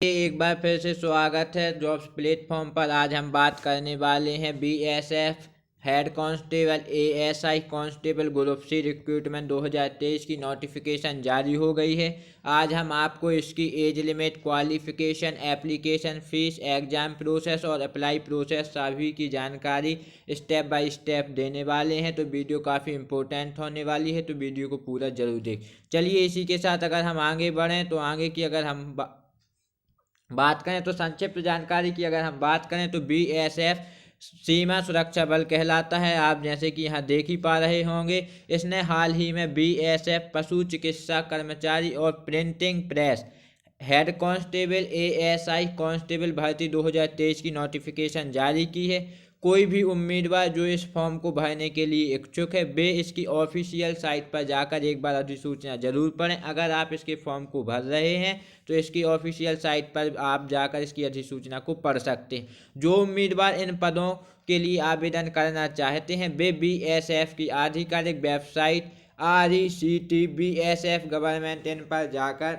एक बार फिर से स्वागत है जॉब्स प्लेटफॉर्म पर। आज हम बात करने वाले हैं BSF head constable ASI constable group C recruitment 2023 की नोटिफिकेशन जारी हो गई है। आज हम आपको इसकी age limit, qualification, application fees, exam process और अप्लाई प्रोसेस सभी की जानकारी स्टेप बाय स्टेप देने वाले हैं। तो वीडियो काफ़ी इंपॉर्टेंट होने वाली है, तो वीडियो को पूरा जरूर देख। चलिए इसी के साथ अगर हम आगे बढ़ें तो आगे की अगर हम बात करें तो संक्षिप्त जानकारी की अगर हम बात करें तो बीएसएफ सीमा सुरक्षा बल कहलाता है। आप जैसे कि यहाँ देख ही पा रहे होंगे, इसने हाल ही में बीएसएफ पशु चिकित्सा कर्मचारी और printing press head constable ASI constable भर्ती 2023 की नोटिफिकेशन जारी की है। कोई भी उम्मीदवार जो इस फॉर्म को भरने के लिए इच्छुक है वे इसकी ऑफिशियल साइट पर जाकर एक बार अधिसूचना जरूर पढ़ें। अगर आप इसके फॉर्म को भर रहे हैं तो इसकी ऑफिशियल साइट पर आप जाकर इसकी अधिसूचना को पढ़ सकते हैं। जो उम्मीदवार इन पदों के लिए आवेदन करना चाहते हैं वे बीएसएफ की आधिकारिक वेबसाइट RECTBSF गवर्नमेंट इन पर जाकर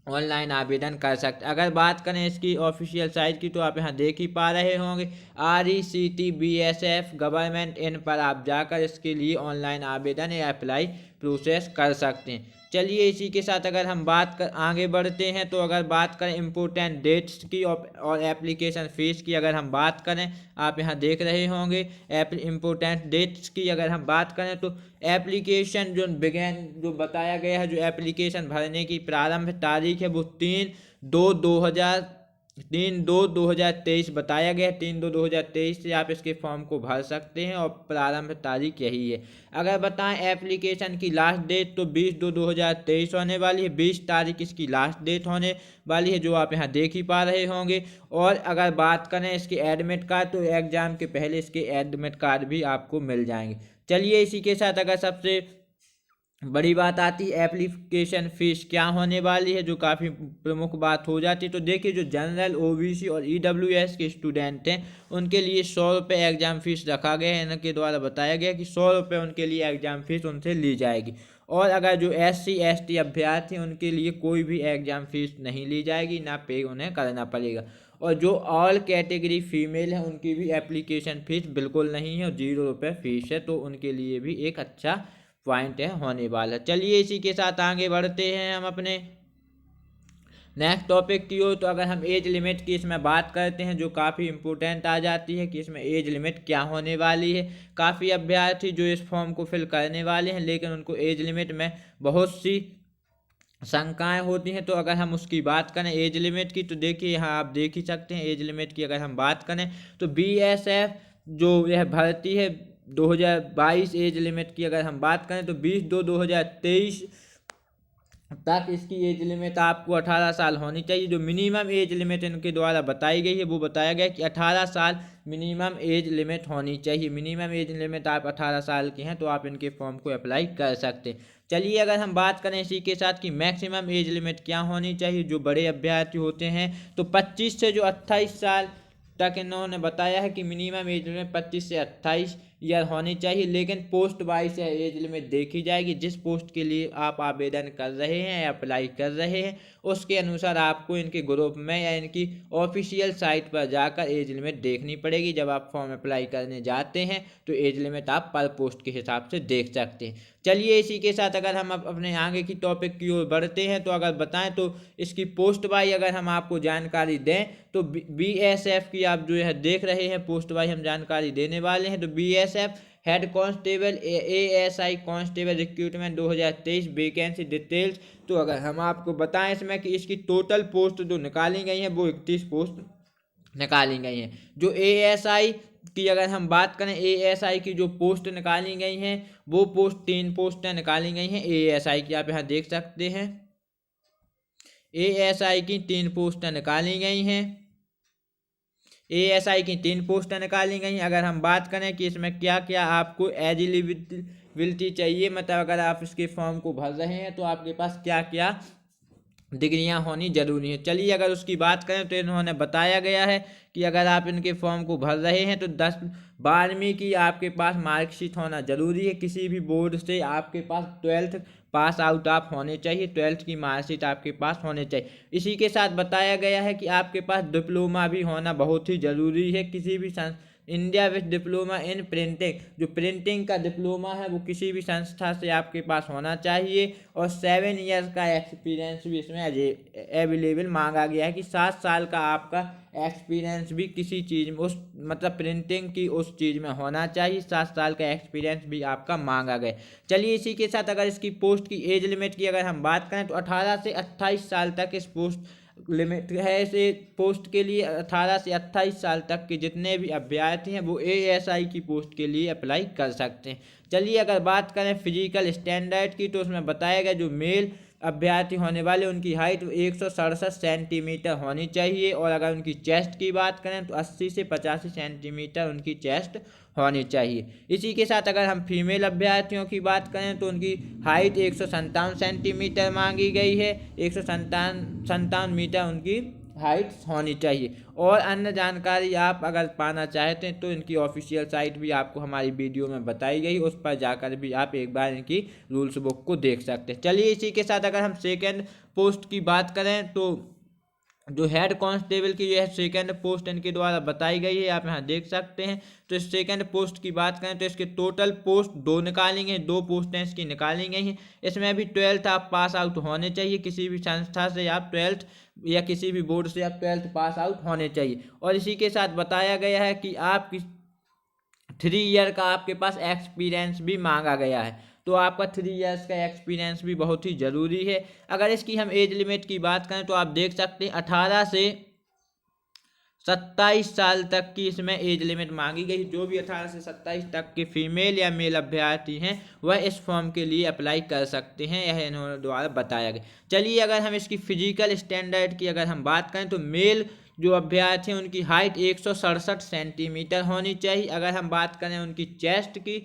ऑनलाइन आवेदन कर सकते। अगर बात करें इसकी ऑफिशियल साइट की तो आप यहाँ देख ही पा रहे होंगे, RECTBSF गवर्नमेंट इन पर आप जाकर इसके लिए ऑनलाइन आवेदन या अप्लाई प्रोसेस कर सकते हैं। चलिए इसी के साथ अगर हम आगे बढ़ते हैं तो अगर बात करें इम्पोर्टेंट डेट्स की और एप्लीकेशन फ़ीस की अगर हम बात करें, आप यहाँ देख रहे होंगे इम्पोर्टेंट डेट्स की अगर हम बात करें तो एप्लीकेशन जो बताया गया है, जो एप्लीकेशन भरने की प्रारंभ तारीख है वो 3/2/2023 बताया गया है। 3/2/2023 से आप इसके फॉर्म को भर सकते हैं और प्रारंभ तारीख यही है। अगर बताएं एप्लीकेशन की लास्ट डेट तो 20/2/2023 होने वाली है। 20 तारीख इसकी लास्ट डेट होने वाली है, जो आप यहाँ देख ही पा रहे होंगे। और अगर बात करें इसके एडमिट कार्ड तो एग्जाम के पहले इसके एडमिट कार्ड भी आपको मिल जाएंगे। चलिए इसी के साथ अगर सबसे बड़ी बात आती है एप्लीकेशन फ़ीस क्या होने वाली है, जो काफ़ी प्रमुख बात हो जाती है। तो देखिए जो जनरल ओबीसी और ईडब्ल्यूएस के स्टूडेंट हैं उनके लिए 100 रुपये एग्ज़ाम फ़ीस रखा गया है। इनके द्वारा बताया गया कि 100 रुपये उनके लिए एग्ज़ाम फ़ीस उनसे ली जाएगी। और अगर जो SC ST अभ्यर्थी हैं उनके लिए कोई भी एग्ज़ाम फ़ीस नहीं ली जाएगी, ना पे उन्हें करना पड़ेगा। और जो ऑल कैटेगरी फीमेल है उनकी भी एप्लीकेशन फ़ीस बिल्कुल नहीं है और 0 रुपये फ़ीस है, तो उनके लिए भी एक अच्छा पॉइंट है होने वाला। चलिए इसी के साथ आगे बढ़ते हैं हम अपने नेक्स्ट टॉपिक की ओर। तो अगर हम एज लिमिट की इसमें बात करते हैं जो काफ़ी इंपॉर्टेंट आ जाती है कि इसमें एज लिमिट क्या होने वाली है। काफ़ी अभ्यर्थी जो इस फॉर्म को फिल करने वाले हैं लेकिन उनको एज लिमिट में बहुत सी शंकाएं होती हैं। तो अगर हम उसकी बात करें एज लिमिट की तो देखिए यहाँ आप देख ही सकते हैं एज लिमिट की अगर हम बात करें तो बीएसएफ जो यह भर्ती है 2022 एज लिमिट की अगर हम बात करें तो 20/2/2023 तक इसकी एज लिमिट आपको 18 साल होनी चाहिए। जो मिनिमम एज लिमिट इनके द्वारा बताई गई है वो बताया गया कि 18 साल मिनिमम एज लिमिट होनी चाहिए। मिनिमम एज लिमिट आप 18 साल के हैं तो आप इनके फॉर्म को अप्लाई कर सकते हैं। चलिए अगर हम बात करें इसी के साथ कि मैक्सिमम एज लिमिट क्या होनी चाहिए, जो बड़े अभ्यर्थी होते हैं तो 25 से जो 28 साल तक इन्होंने बताया है कि मिनिमम एज लिमिट 25 से 28 ईयर होनी चाहिए। लेकिन पोस्ट वाइज एज लिमिट देखी जाएगी। जिस पोस्ट के लिए आप आवेदन कर रहे हैं या अप्लाई कर रहे हैं उसके अनुसार आपको इनके ग्रुप में या इनकी ऑफिशियल साइट पर जाकर एज लिमिट देखनी पड़ेगी। जब आप फॉर्म अप्लाई करने जाते हैं तो एज लिमिट आप पर पोस्ट के हिसाब से देख सकते हैं। चलिए इसी के साथ अगर हम अपने आगे की टॉपिक की ओर बढ़ते हैं तो अगर बताएं तो इसकी पोस्ट वाइज अगर हम आपको जानकारी दें तो बीएसएफ की आप जो है देख रहे हैं पोस्ट वाइज हम जानकारी देने वाले हैं। तो BSF head constable ASI constable recruitment 2023 vacancy details. तो अगर हम आपको बताएं इसमें कि इसकी टोटल पोस्ट जो निकाली गई हैं वो 31 पोस्ट निकाली गई हैं। जो एएसआई की अगर हम बात करें एएसआई की जो पोस्ट निकाली गई हैं वो पोस्ट 3 पोस्टें निकाली गई हैं एएसआई की। आप यहाँ देख सकते हैं एएसआई की 3 पोस्टें निकाली गई हैं। एएसआई की 3 पोस्टें निकाली गई हैं। अगर हम बात करें कि इसमें क्या क्या आपको एलिजिबिलिटी चाहिए, मतलब अगर आप इसके फॉर्म को भर रहे हैं तो आपके पास क्या क्या डिग्रियां होनी जरूरी है। चलिए अगर उसकी बात करें तो इन्होंने बताया गया है कि अगर आप इनके फॉर्म को भर रहे हैं तो 10वीं की आपके पास मार्कशीट होना जरूरी है। किसी भी बोर्ड से आपके पास 12th पास आउट आप होने चाहिए, 12th की मार्कशीट आपके पास होने चाहिए। इसी के साथ बताया गया है कि आपके पास डिप्लोमा भी होना बहुत ही ज़रूरी है। किसी भी India with diploma in printing, जो प्रिंटिंग का डिप्लोमा है वो किसी भी संस्था से आपके पास होना चाहिए। और 7 ईयर्स का एक्सपीरियंस भी इसमें अवेलेबल मांगा गया है कि 7 साल का आपका एक्सपीरियंस भी किसी चीज़ में, उस मतलब प्रिंटिंग की उस चीज़ में होना चाहिए। 7 साल का एक्सपीरियंस भी आपका मांगा गया। चलिए इसी के साथ अगर इसकी पोस्ट की एज लिमिट की अगर हम बात करें तो 18 से 28 साल तक इस पोस्ट लिमिट है। इसे पोस्ट के लिए 18 से 28 साल तक के जितने भी अभ्यर्थी हैं वो ASI की पोस्ट के लिए अप्लाई कर सकते हैं। चलिए अगर बात करें फिजिकल स्टैंडर्ड की तो उसमें बताया गया जो मेल अभ्यर्थी होने वाले उनकी हाइट 167 सेंटीमीटर होनी चाहिए। और अगर उनकी चेस्ट की बात करें तो 80 से 85 सेंटीमीटर उनकी चेस्ट होनी चाहिए। इसी के साथ अगर हम फीमेल अभ्यर्थियों की बात करें तो उनकी हाइट 157 सेंटीमीटर मांगी गई है। 157 मीटर उनकी हाइट होनी चाहिए। और अन्य जानकारी आप अगर पाना चाहते हैं तो इनकी ऑफिशियल साइट भी आपको हमारी वीडियो में बताई गई, उस पर जाकर भी आप एक बार इनकी रूल्स बुक को देख सकते हैं। चलिए इसी के साथ अगर हम सेकंड पोस्ट की बात करें तो जो हेड कांस्टेबल की यह सेकंड पोस्ट इनके द्वारा बताई गई है, आप यहाँ देख सकते हैं। तो इस सेकंड पोस्ट की बात करें तो इसके टोटल पोस्ट 2 निकाली गई, 2 पोस्टें इसकी निकाली गई हैं। इसमें भी 12th आप पास आउट होने चाहिए, किसी भी संस्था से आप 12th या किसी भी बोर्ड से आप 12th पास आउट होने चाहिए। और इसी के साथ बताया गया है कि आप 3 ईयर का आपके पास एक्सपीरियंस भी मांगा गया है। तो आपका 3 ईयर्स का एक्सपीरियंस भी बहुत ही ज़रूरी है। अगर इसकी हम एज लिमिट की बात करें तो आप देख सकते हैं 18 से 27 साल तक की इसमें एज लिमिट मांगी गई। जो भी 18 से 27 तक के फीमेल या मेल अभ्यर्थी हैं वह इस फॉर्म के लिए अप्लाई कर सकते हैं, यह इन्होंने द्वारा बताया गया। चलिए अगर हम इसकी फिजिकल स्टैंडर्ड की अगर हम बात करें तो मेल जो अभ्यर्थी हैं उनकी हाइट 167 सेंटीमीटर होनी चाहिए। अगर हम बात करें उनकी चेस्ट की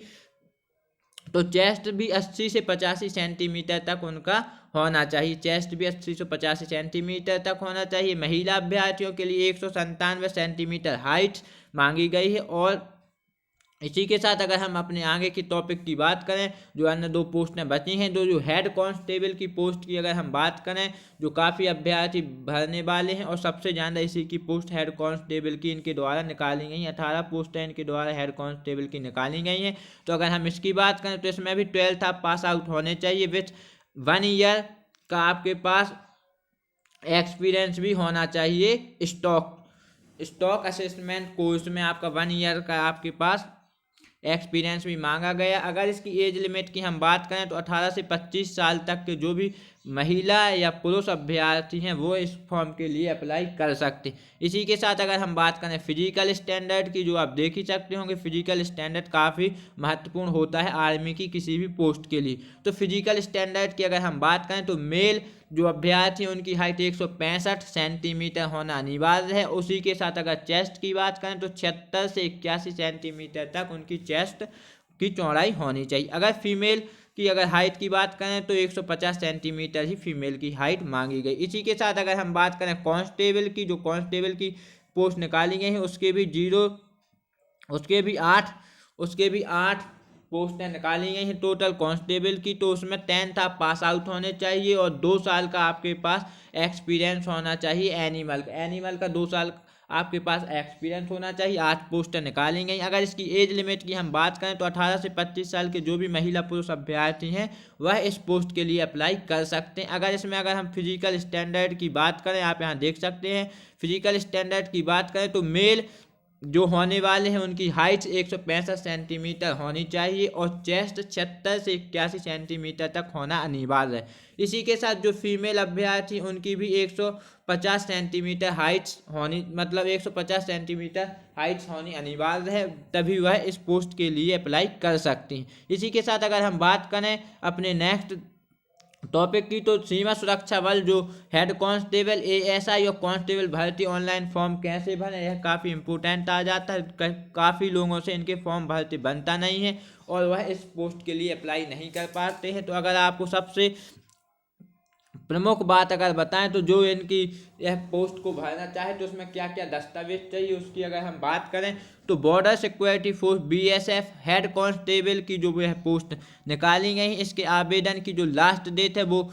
तो चेस्ट भी 80 से 85 सेंटीमीटर तक उनका होना चाहिए। चेस्ट भी 80 से 85 सेंटीमीटर तक होना चाहिए। महिला अभ्यर्थियों के लिए 197 सेंटीमीटर हाइट मांगी गई है। और इसी के साथ अगर हम अपने आगे की टॉपिक की बात करें, जो अन्य 2 पोस्टें बची हैं, जो हेड कांस्टेबल की पोस्ट की अगर हम बात करें, जो काफ़ी अभ्यर्थी भरने वाले हैं और सबसे ज़्यादा इसी की पोस्ट हेड कांस्टेबल की इनके द्वारा निकाली गई हैं। 18 पोस्टें इनके द्वारा हेड कांस्टेबल की निकाली गई हैं। तो अगर हम इसकी बात करें तो इसमें भी 12th आप पास आउट होने चाहिए, विथ 1 ईयर का आपके पास एक्सपीरियंस भी होना चाहिए। स्टॉक असेसमेंट कोर्स में आपका 1 ईयर का आपके पास एक्सपीरियंस भी मांगा गया। अगर इसकी एज लिमिट की हम बात करें तो 18 से 25 साल तक के जो भी महिला या पुरुष अभ्यर्थी हैं वो इस फॉर्म के लिए अप्लाई कर सकते हैं। इसी के साथ अगर हम बात करें फिजिकल स्टैंडर्ड की, जो आप देख ही सकते होंगे फिजिकल स्टैंडर्ड काफ़ी महत्वपूर्ण होता है आर्मी की किसी भी पोस्ट के लिए। तो फिजिकल स्टैंडर्ड की अगर हम बात करें तो मेल जो अभ्यर्थी हैं उनकी हाइट 165 सेंटीमीटर होना अनिवार्य है। उसी के साथ अगर चेस्ट की बात करें तो 76 से 81 सेंटीमीटर तक उनकी चेस्ट की चौड़ाई होनी चाहिए। अगर फीमेल की अगर हाइट की बात करें तो 150 सेंटीमीटर ही फीमेल की हाइट मांगी गई। इसी के साथ अगर हम बात करें कांस्टेबल की, जो कांस्टेबल की पोस्ट निकाली गई है उसके भी 8 पोस्टें निकाली गई हैं टोटल कांस्टेबल की। तो उसमें 10th आप पास आउट होने चाहिए और 2 साल का आपके पास एक्सपीरियंस होना चाहिए एनिमल का 2 साल आपके पास एक्सपीरियंस होना चाहिए। 8 पोस्टें निकाली गई। अगर इसकी एज लिमिट की हम बात करें तो 18 से 25 साल के जो भी महिला पुरुष अभ्यर्थी हैं वह इस पोस्ट के लिए अप्लाई कर सकते हैं। अगर हम फिजिकल स्टैंडर्ड की बात करें, आप यहाँ देख सकते हैं फिजिकल स्टैंडर्ड की बात करें तो मेल जो होने वाले हैं उनकी हाइट 165 सेंटीमीटर होनी चाहिए और चेस्ट 76 से 81 सेंटीमीटर तक होना अनिवार्य है। इसी के साथ जो फीमेल अभ्यर्थी उनकी भी 150 सेंटीमीटर हाइट्स होनी, मतलब 150 सेंटीमीटर हाइट्स होनी अनिवार्य है, तभी वह इस पोस्ट के लिए अप्लाई कर सकती हैं। इसी के साथ अगर हम बात करें अपने नेक्स्ट टॉपिक की, तो सीमा सुरक्षा बल जो हेड कांस्टेबल ASI और कांस्टेबल भर्ती ऑनलाइन फॉर्म कैसे भरें, यह काफ़ी इंपॉर्टेंट आ जाता है। काफ़ी लोगों से इनके फॉर्म भर्ती बनता नहीं है और वह इस पोस्ट के लिए अप्लाई नहीं कर पाते हैं। तो अगर आपको सबसे प्रमुख बात अगर बताएं तो जो इनकी यह पोस्ट को भरना चाहे तो उसमें क्या क्या दस्तावेज चाहिए उसकी अगर हम बात करें तो border security force BSF head constable की जो यह पोस्ट निकाली गई, इसके आवेदन की जो लास्ट डेट है वो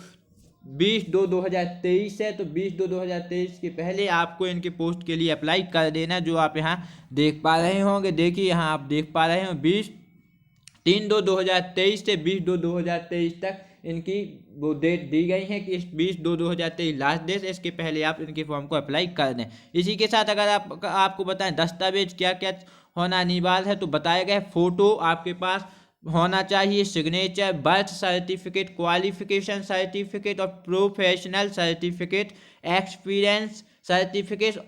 20/2/2023 है। तो 20/2/2023 के पहले आपको इनके पोस्ट के लिए अप्लाई कर देना, जो आप यहाँ देख पा रहे होंगे। देखिए यहाँ आप देख पा रहे हो 20/3/2023 से 20/2/2023 तक इनकी वो डेट दी गई है कि इस 20/2/2023 लास्ट डेट, इसके पहले आप इनके फॉर्म को अप्लाई कर दें। इसी के साथ अगर आपको बताएं दस्तावेज क्या क्या होना अनिवार्य है, तो बताया गया फ़ोटो आपके पास होना चाहिए, signature, birth certificate, qualification certificate और प्रोफेशनल सर्टिफिकेट, एक्सपीरियंस सर्टिफिकेट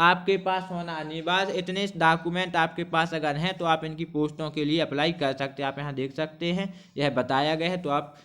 आपके पास होना अनिवार्य। इतने डॉक्यूमेंट आपके पास अगर हैं तो आप इनकी पोस्टों के लिए अप्लाई कर सकते हैं। आप यहाँ देख सकते हैं यह बताया गया है, तो आप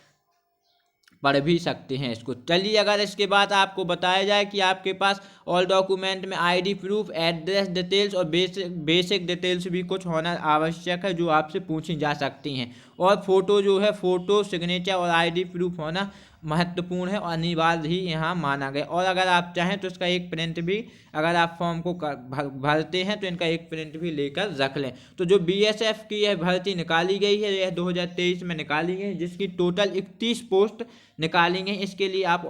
पढ़ भी सकते हैं इसको। चलिए अगर इसके बाद आपको बताया जाए कि आपके पास ऑल डॉक्यूमेंट में ID प्रूफ, एड्रेस डिटेल्स और बेसिक डिटेल्स भी कुछ होना आवश्यक है जो आपसे पूछी जा सकती हैं। और फोटो जो है, फोटो, सिग्नेचर और ID प्रूफ होना महत्वपूर्ण है और अनिवार्य ही यहाँ माना गया। और अगर आप चाहें तो इसका एक प्रिंट भी, अगर आप फॉर्म को भरते हैं तो इनका एक प्रिंट भी लेकर रख लें। तो जो BSF की यह भर्ती निकाली गई है, यह 2023 में निकाली गई, जिसकी टोटल 31 पोस्ट निकाली गई। इसके लिए आप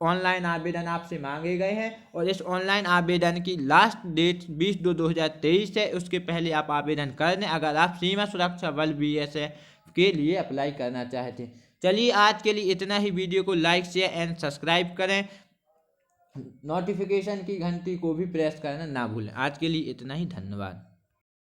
ऑनलाइन आवेदन आपसे मांगे गए हैं और इस ऑनलाइन आवेदन की लास्ट डेट 20/2/2023 है। उसके पहले आप आवेदन कर दें अगर आप सीमा सुरक्षा बल BSF के लिए अप्लाई करना चाहते हैं। चलिए आज के लिए इतना ही। वीडियो को लाइक, शेयर एंड सब्सक्राइब करें। नोटिफिकेशन की घंटी को भी प्रेस करना ना भूलें। आज के लिए इतना ही, धन्यवाद।